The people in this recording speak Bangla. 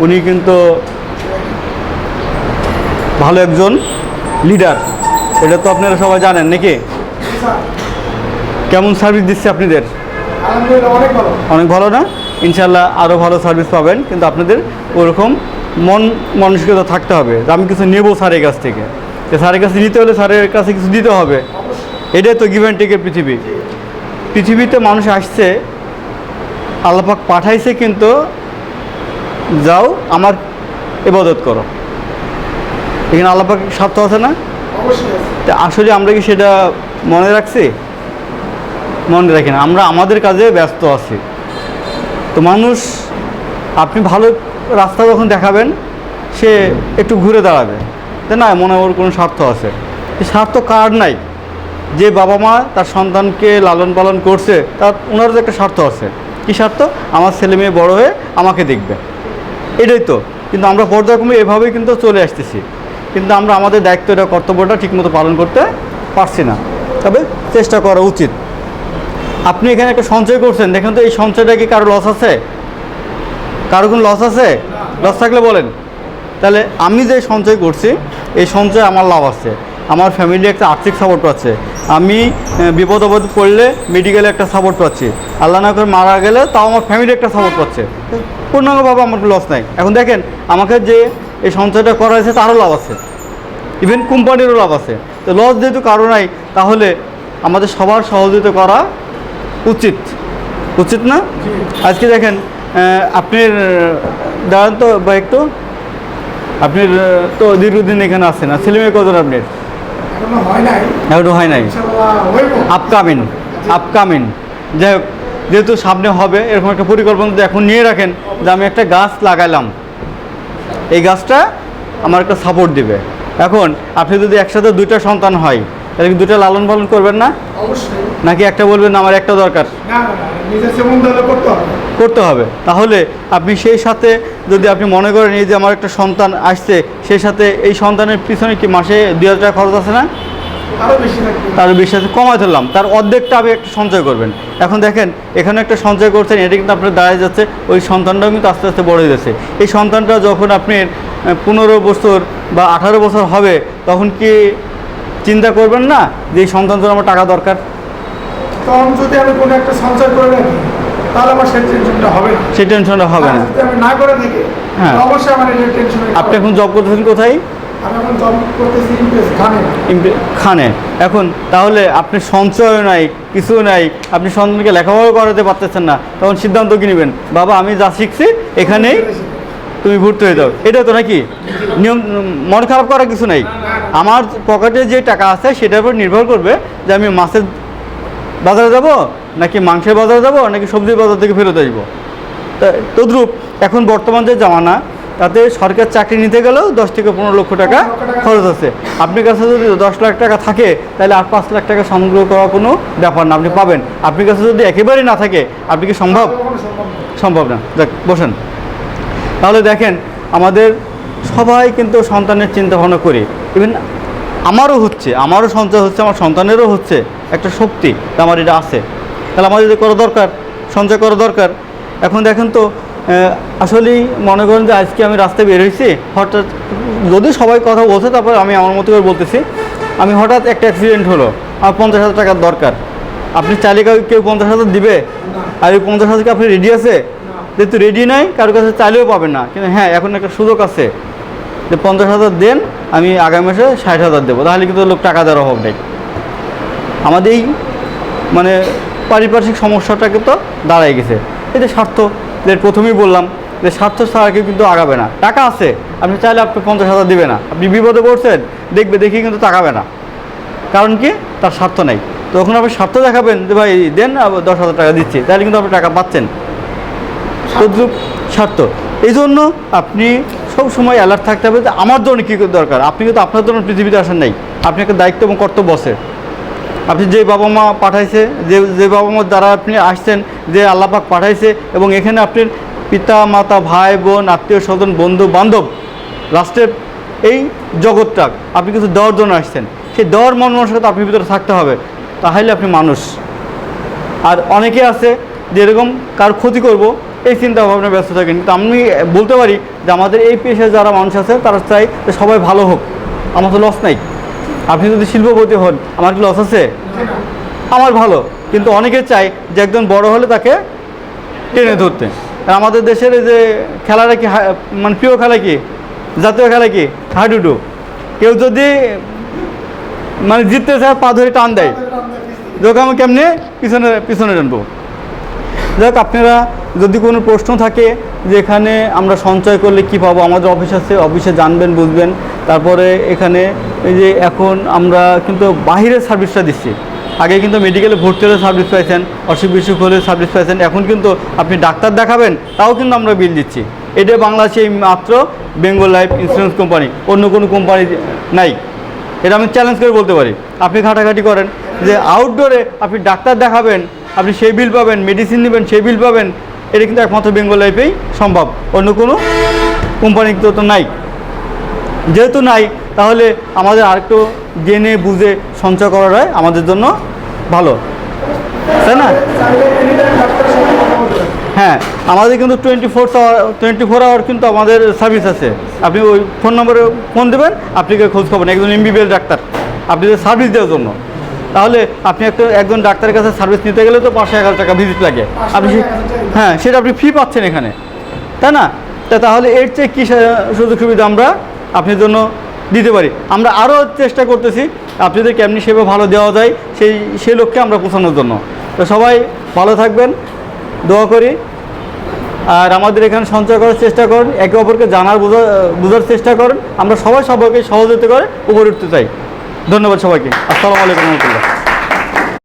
উনি কিন্তু ভালো একজন লিডার, এটা তো আপনারা সবাই জানেন নাকি? কেমন সার্ভিস দিচ্ছে আপনাদের? অনেক ভালো না? ইনশাল্লাহ আরও ভালো সার্ভিস পাবেন, কিন্তু আপনাদের ওরকম মানসিকতা থাকতে হবে যে আমি কিছু নেবো স্যারের কাছ থেকে। স্যারের কাছে নিতে হলে স্যারের কাছে কিছু দিতে হবে। এটাই তো গিভ অ্যান্ড টেকের পৃথিবীতে মানুষ আসছে, আল্লাহ পাক পাঠাইছে কিন্তু যাও আমার ইবাদত করো। এখানে আল্লাহ পাকের স্বার্থ আছে না? তা আসলে আমরা কি সেটা মনে রাখছি? মনে রাখি না, আমরা আমাদের কাজে ব্যস্ত আছি। তো মানুষ, আপনি ভালো রাস্তা যখন দেখাবেন সে একটু ঘুরে দাঁড়াবে, তাই না? মনে ওর কোনো স্বার্থ আছে। স্বার্থ কার নাই? যে বাবা মা তার সন্তানকে লালন পালন করছে, তার ওনারও একটা স্বার্থ আছে। কী স্বার্থ? আমার ছেলে মেয়ে বড়ো হয়ে আমাকে দেখবে, এটাই তো। কিন্তু আমরা পর্যায়ক্রমে এভাবেই কিন্তু চলে আসতেছি, কিন্তু আমরা আমাদের দায়িত্বটা, কর্তব্যটা ঠিকমতো পালন করতে পারছি না। তবে চেষ্টা করা উচিত। আপনি এখানে একটা সঞ্চয় করছেন, দেখেন তো এই সঞ্চয়টা কি কারো লস আছে? কারো কোনো লস আছে? লস থাকলে বলেন। তাহলে আমি যে সঞ্চয় করছি, এই সঞ্চয় আমার লাভ আছে, আমার ফ্যামিলি একটা আর্থিক সাপোর্ট পাচ্ছে, আমি বিপদ আপদ পড়লে মেডিকেলে একটা সাপোর্ট পাচ্ছি, আল্লাহ না করে মারা গেলে তাও আমার ফ্যামিলি একটা সাপোর্ট পাচ্ছে, পূর্ণাঙ্গভাবে আমার লস নাই। এখন দেখেন আমাকে যে এই সঞ্চয়টা করা হয়েছে তারও লাভ আছে, ইভেন কোম্পানিরও লাভ আছে। তো লস যেহেতু কারো নাই, তাহলে আমাদের সবার সহযোগিতা করা উচিত, উচিত না? আজকে দেখেন আপনার দাঁড়ান তো বা একটু, আপনার তো দীর্ঘদিন এখানে আসছেন, আর ছেলে মেয়ে কজন আপনার? এখনো হয় নাই, আপকামিং। যাই হোক, যেহেতু সামনে হবে এরকম একটা পরিকল্পনা এখন নিয়ে রাখেন যে আমি একটা গাছ লাগাইলাম, এই গাছটা আমার একটা সাপোর্ট দিবে। এখন আপনি যদি একসাথে দুইটা সন্তান হয়, তাহলে কি দুটো লালন পালন করবেন না? অবশ্যই। নাকি একটা বলবেন আমার একটা দরকার? করতে হবে। তাহলে আপনি সেই সাথে যদি আপনি মনে করেন এই যে আমার একটা সন্তান আসছে, সেই সাথে এই সন্তানের পিছনে কি মাসে 2000 টাকা খরচ আছে না? তারও বেশি আছে, কমাই ধরলাম, তার অর্ধেকটা আপনি একটা সঞ্চয় করবেন। এখন দেখেন এখানে একটা সঞ্চয় করছেন, এটা কিন্তু আপনার দাঁড়ায় যাচ্ছে, ওই সন্তানটাও কিন্তু আস্তে আস্তে বড় হয়ে যাচ্ছে। এই সন্তানটা যখন আপনার 15 বছর বা 18 বছর হবে, তখন কি চিন্তা করবেন না যে এই সন্তানদের আমার টাকা দরকার? তখন যদি আমি কোনো একটা সঞ্চয় করে রাখি, তাহলে আমার সেই টেনশনটা হবে না। সেই টেনশনটা হবে না। যদি আমি না করে থাকি, হ্যাঁ, অবশ্যই আমার এই টেনশন। আপনি এখন জব করতেছেন কোথায়? আমি এখন জব করতেছি খানে। এখন তাহলে আপনি সঞ্চয় নাই, কিছু নাই, আপনি সন্তানকে লেখাপড়া করাতে পারতেছেন না, তখন সিদ্ধান্ত কি নেবেন? বাবা আমি যা শিখছি এখানেই তুমি ভর্তি হয়ে যাও, এটা তো নাকি নিয়ম? মন খারাপ করার কিছু নেই। আমার পকেটে যে টাকা আছে সেটার উপর নির্ভর করবে যে আমি মাছের বাজারে যাব, নাকি মাংসের বাজারে যাব, নাকি সবজির বাজার থেকে ফেরত আসবো। তদ্রূপ এখন বর্তমান যে জামানা, তাতে সরকার চাকরি নিতে গেলেও 10 থেকে 15 লক্ষ টাকা খরচ আছে। আপনার কাছে যদি 10 লাখ টাকা থাকে, তাহলে আর 5 লাখ টাকা সংগ্রহ করা কোনো ব্যাপার না, আপনি পাবেন। আপনার কাছে যদি একেবারেই না থাকে, আপনি কি সম্ভব না। দেখ বসেন। তাহলে দেখেন আমাদের সবাই কিন্তু সন্তানের চিন্তা ভাবনা করি, ইভেন আমারও হচ্ছে, আমারও সঞ্চয় হচ্ছে, আমার সন্তানেরও হচ্ছে, একটা শক্তি আমার এটা আছে। তাহলে আমার যদি করা দরকার, সঞ্চয় করা দরকার। এখন দেখেন তো আসলেই মনে করেন যে আজকে আমি রাস্তায় বের হয়েছি, হঠাৎ যদি সবাই কথা বলছে, তারপর আমি আমার মতো করে বলতেছি, আমি হঠাৎ একটা অ্যাক্সিডেন্ট হলো, আমার 50,000 টাকার দরকার। আপনি চাইলে কেউ 50,000 দিবে? আর ওই 50,000 কি আপনি রেডি আছে? যেহেতু রেডি নাই, কারোর কাছে চাইলেও পাবেন না। কিন্তু হ্যাঁ, এখন একটা সুযোগ আছে যে 50,000 দেন, আমি আগামী মাসে 60,000 দেবো, তাহলে কিন্তু লোক টাকা দেওয়ার অভাব নেই। আমাদের এই মানে পারিপার্শ্বিক সমস্যাটা কিন্তু দাঁড়ায় গেছে। এটা স্বার্থ, যে প্রথমেই বললাম যে স্বার্থ ছাড়া কেউ কিন্তু আগাবে না। টাকা আছে, আপনি চাইলে আপনি 50,000 দিবে না, আপনি বিপদে পড়ছেন, দেখি কিন্তু তাকাবে না। কারণ কি? তার স্বার্থ নেই। তখন আপনি স্বার্থ দেখাবেন যে ভাই দেন, 10,000 টাকা দিচ্ছি, তাহলে কিন্তু আপনি টাকা পাচ্ছেন। তদ্রূপ স্বার্থ। এই জন্য আপনি সবসময় অ্যালার্ট থাকতে হবে যে আমার জন্য কী দরকার। আপনি কিন্তু আপনার জন্য পৃথিবীতে আসেন নাই, আপনি একটা দায়িত্ব এবং কর্তব্য আছে। আপনি যে বাবা মা পাঠাইছে, যে বাবা মার দ্বারা আপনি আসছেন, যে আল্লাহ পাক পাঠাইছে, এবং এখানে আপনার পিতা মাতা ভাই বোন আত্মীয় স্বজন বন্ধু বান্ধব রাষ্ট্রের এই জগৎটা আপনি কিছু দেওয়ার জন্য আসছেন, সেই দেওয়ার মন মানসিকতা আপনার ভিতরে থাকতে হবে, তাহলে আপনি মানুষ। আর অনেকে আছে যে এরকম কার ক্ষতি করব, এই চিন্তা ভাবনা ব্যস্ত থাকেন। কিন্তু আমি বলতে পারি যে আমাদের এই পেশায় যারা মানুষ আছে তারা চাই যে সবাই ভালো হোক, আমার তো লস নাই। আপনি যদি শিল্পপতি হন, আমার কি লস আছে? আমার ভালো, কিন্তু অনেকে চাই যে একজন বড় হলে তাকে টেনে ধরতে। আর আমাদের দেশের এই যে খেলাটা কি মানে প্রিয় খেলা কি, জাতীয় খেলা কি, হাডুডু। কেউ যদি মানে জিততে চায় পা ধরে টান দেয়, যখন আমি কেমনে পিছনে পিছনে টানবো। যাই হোক, আপনারা যদি কোনো প্রশ্ন থাকে যে এখানে আমরা সঞ্চয় করলে কি পাবো, আমাদের অফিস আছে, অফিসে জানবেন বুঝবেন। তারপরে এখানে এই যে এখন আমরা কিন্তু বাহিরের সার্ভিসটা দিচ্ছি। আগে কিন্তু মেডিকেলে ভর্তি হলে সার্ভিস পাইছেন, অসুখ বিসুখ হলে সার্ভিস পাইছেন, এখন কিন্তু আপনি ডাক্তার দেখাবেন তাও কিন্তু আমরা বিল দিচ্ছি। এটা বাংলাদেশে মাত্র বেঙ্গল লাইফ ইন্স্যুরেন্স কোম্পানি, অন্য কোনো কোম্পানি নাই। এটা আমি চ্যালেঞ্জ করে বলতে পারি। আপনি ঘাটাঘাটি করেন যে আউটডোরে আপনি ডাক্তার দেখাবেন, আপনি সেই বিল পাবেন, মেডিসিন নেবেন সেই বিল পাবেন, এটা কিন্তু একমাত্র বেঙ্গল লাইফেই সম্ভব, অন্য কোনো কোম্পানি তো নাই। যেহেতু নাই, তাহলে আমাদের আরেকটু জেনে বুঝে সঞ্চয় করাটাই আমাদের জন্য ভালো, তাই না? হ্যাঁ, আমাদের কিন্তু 24 আওয়ার কিন্তু আমাদের সার্ভিস আছে। আপনি ওই ফোন নম্বরে ফোন দেবেন, আপনি খোঁজ খবর একজন MBBS ডাক্তার আপনাদের সার্ভিস দেওয়ার জন্য। তাহলে আপনি একজন ডাক্তারের কাছে সার্ভিস নিতে গেলে তো 500-1000 টাকা ভিজিট লাগে, আপনি হ্যাঁ সেটা আপনি ফ্রি পাচ্ছেন এখানে, তাই না? তাহলে এর চেয়ে কী সুযোগ সুবিধা আমরা আপনার জন্য দিতে পারি। আমরা আরও চেষ্টা করতেছি আপনাদের কেমনি সেবা ভালো দেওয়া যায় সেই লক্ষ্যে আমরা পৌঁছানোর জন্য। তো সবাই ভালো থাকবেন, দোয়া করি। আর আমাদের এখানে সঞ্চয় করার চেষ্টা করুন, একে অপরকে বোঝার চেষ্টা করুন। আমরা সবাইকে সহযোগিতা করে উপরে উঠতে চাই। ধন্যবাদ সবাইকে। আসসালামু আলাইকুম রহমতুল্লাহ।